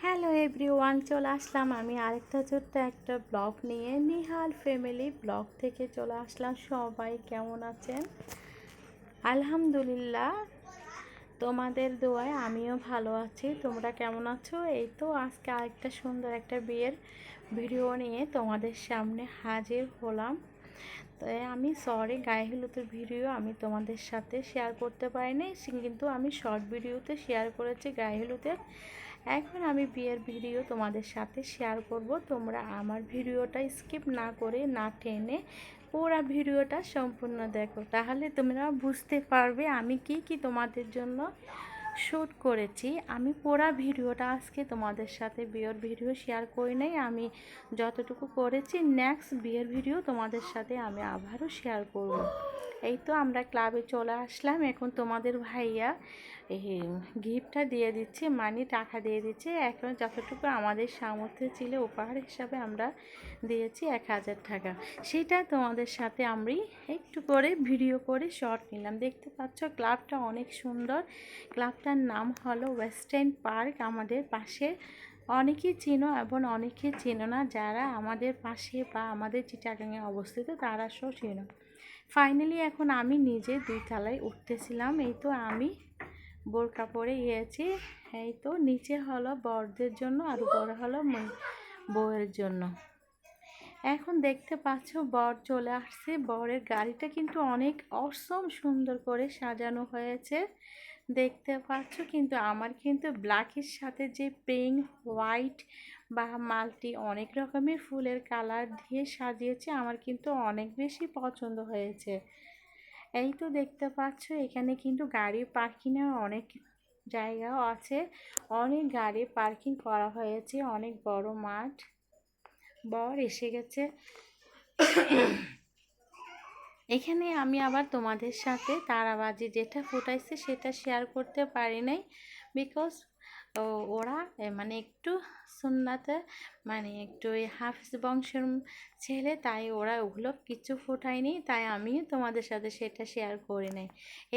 Hello everyone, চলে আসলাম আমি আরেকটা ছোট্ট একটা ব্লগ নিয়ে। নিহাল ফ্যামিলি ব্লগ থেকে চলে আসলাম। সবাই কেমন আছেন? আলহামদুলিল্লাহ, তোমাদের দোয়ায় আমিও ভালো আছি। তোমরা কেমন আছো? এই তো আজকে আরেকটা সুন্দর একটা বিয়ের ভিডিও নিয়ে তোমাদের সামনে হাজির হলাম। তাই আমি সরি, গায়ে হলুদের ভিডিও আমি তোমাদের সাথে শেয়ার করতে পারিনি, কিন্তু আমি শর্ট ভিডিওতে শেয়ার করেছি গায়ে হলুদের। এখন আমি বিয়ের ভিডিও তোমাদের সাথে শেয়ার করব। তোমরা আমার ভিডিওটা স্কিপ না করে, না টেনে পুরো ভিডিওটা সম্পূর্ণ দেখো, তাহলে তোমরা বুঝতে পারবে আমি কি তোমাদের জন্য শ্যুট করেছি। আমি পুরো ভিডিওটা আজকে তোমাদের সাথে বিয়ের ভিডিও শেয়ার করি নাই, আমি যতটুকু করেছি নেক্সট বিয়ের ভিডিও তোমাদের সাথে আমি আবারও শেয়ার করব। এই তো আমরা ক্লাবে চলে আসলাম। এখন তোমাদের ভাইয়া এই গিফটটা দিয়ে দিচ্ছে, টাকা দিয়ে দিচ্ছে। এখন যতটুকু আমাদের সামর্থ্য ছিল উপহার হিসাবে আমরা দিয়েছি 1000 টাকা। সেটা তোমাদের সাথে আমি একটু করে ভিডিও করে শর্ট নিলাম। দেখতে পাচ্ছ ক্লাবটা অনেক সুন্দর। ক্লাবটার নাম হলো ওয়েস্টার্ন পার্ক। আমাদের পাশে অনেকেই চিনো এবং অনেকেই চিনো না, যারা আমাদের পাশে বা আমাদের চিটাগাঙে অবস্থিত তারা সব চিনো। ফাইনালি এখন আমি নিজে 2 তলায় উঠতেছিলাম। এই তো আমি বোরকা পরে গিয়েছি। এই তো নিচে হলো বরদের জন্য আর উপরে হলো বউয়ের জন্য। এখন দেখতে পাচ্ছ বর চলে আসছে। বরের গাড়িটা কিন্তু অনেক অসম সুন্দর করে সাজানো হয়েছে, দেখতে পাচ্ছ। কিন্তু আমার কিন্তু ব্ল্যাকের সাথে যে পিঙ্ক, হোয়াইট বা মাল্টি অনেক রকমের ফুলের কালার দিয়ে সাজিয়েছে, আমার কিন্তু অনেক বেশি পছন্দ হয়েছে। এই তো দেখতে পাচ্ছ এখানে কিন্তু গাড়ি পার্কিংয়ের অনেক জায়গাও আছে, অনেক গাড়ি পার্কিং করা হয়েছে, অনেক বড় মাঠ। বর এসে গেছে। এখানে আমি আবার তোমাদের সাথে তারাবাজি যেটা ফুটাইছে সেটা শেয়ার করতে পারি নাই, বিকজ ওরা একটু সুন্নাতে একটু হাফিজ বংশের ছেলে, তাই ওরা ওগুলো কিছু ফুটায়নি, তাই আমি তোমাদের সাথে সেটা শেয়ার করি নাই।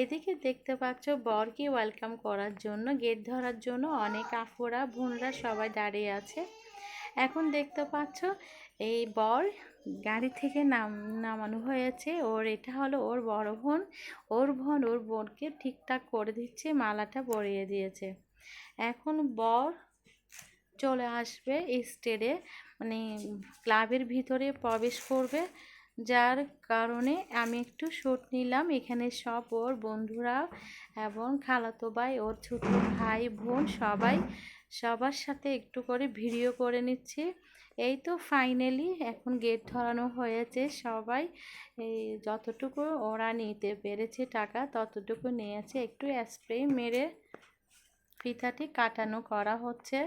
এদিকে দেখতে পাচ্ছ বরকে ওয়েলকাম করার জন্য, গেট ধরার জন্য অনেক আফুরা বোনরা সবাই দাঁড়িয়ে আছে। এখন দেখতে পাচ্ছ এই বর গাড়ি থেকে নামানো হয়েছে। এটা হলো ওর বড় বোন। ওর বোনকে ঠিকঠাক করে দিচ্ছে, মালাটা পরিয়ে দিয়েছে। এখন বর চলে আসবে স্টেজে, ক্লাবের ভিতরে প্রবেশ করবে, যার কারণে আমি একটু শ্যুট নিলাম। এখানে সব ওর বন্ধুরা এবং খালাতো ভাই, ওর ছোট ভাই বোন সবার সাথে একটু করে ভিডিও করে নিচ্ছি। এই তো ফাইনালি এখন গেট ধরানো হয়েছে। সবাই যতটুকু ওরা নিতে পেরেছে টাকা ততটুকু নিয়েছে। একটু স্প্রে মেরে ফিতাটি কাটানো করা হচ্ছে,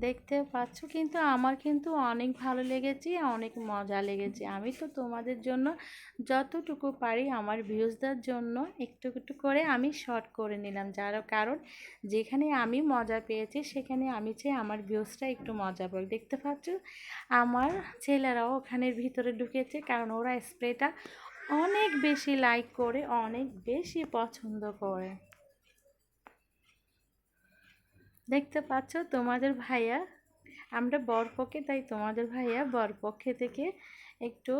দেখতে পাচ্ছ। কিন্তু আমার কিন্তু অনেক ভালো লেগেছে, অনেক মজা লেগেছে। আমি তো তোমাদের জন্য যতটুকু পারি আমার ভিউজদের জন্য একটু একটু করে আমি শর্ট করে নিলাম, যার কারণ যেখানে আমি মজা পেয়েছি সেখানে আমি চাই আমার ভিউজটা একটু মজা পাক। দেখতে পাচ্ছ আমার ছেলেরাও ওখানের ভিতরে ঢুকেছে, কারণ ওরা স্প্রেটা অনেক বেশি লাইক করে, অনেক বেশি পছন্দ করে। দেখতে পাচ্ছ তোমাদের ভাইয়া, আমরা বরপক্ষে, তাই তোমাদের ভাইয়া বরপক্ষে থেকে একটু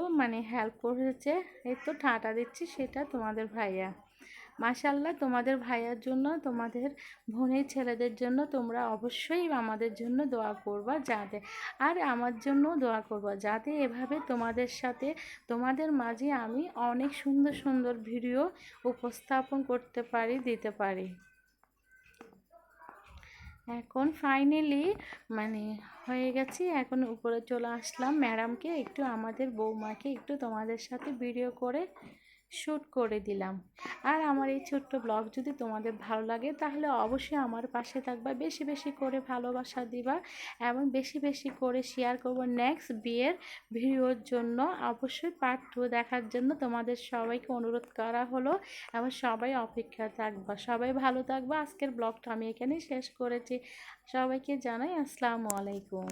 হেল্প করেছে। এই তো ঠাঁটা দিচ্ছি, সেটা তোমাদের ভাইয়া। মাশাল্লাহ, তোমাদের ভাইয়ার জন্য, তোমাদের বোনের ছেলেদের জন্য তোমরা অবশ্যই আমাদের জন্য দোয়া করবা, যাতে আর আমার জন্য দোয়া করবা, যাতে এভাবে তোমাদের সাথে তোমাদের মাঝে আমি অনেক সুন্দর সুন্দর ভিডিও উপস্থাপন করতে পারি, দিতে পারি। এখন ফাইনালি হয়ে গেছে। এখন উপরে চলে আসলাম। ম্যাডামকে একটু, আমাদের বৌমাকে একটু তোমাদের সাথে ভিডিও করে শ্যুট করে দিলাম। আর আমার এই ছোট্ট ব্লগ যদি তোমাদের ভালো লাগে তাহলে অবশ্যই আমার পাশে থাকবা, বেশি বেশি করে ভালোবাসা দিবা এবং বেশি বেশি করে শেয়ার করবো। নেক্সট বিয়ের ভিডিওর জন্য অবশ্যই পার্ট 2 দেখার জন্য তোমাদের সবাইকে অনুরোধ করা হলো, এবং সবাই অপেক্ষা থাকবা। সবাই ভালো থাকবা। আজকের ব্লগটা আমি এখানেই শেষ করেছি। সবাইকে জানাই আসসালামু আলাইকুম।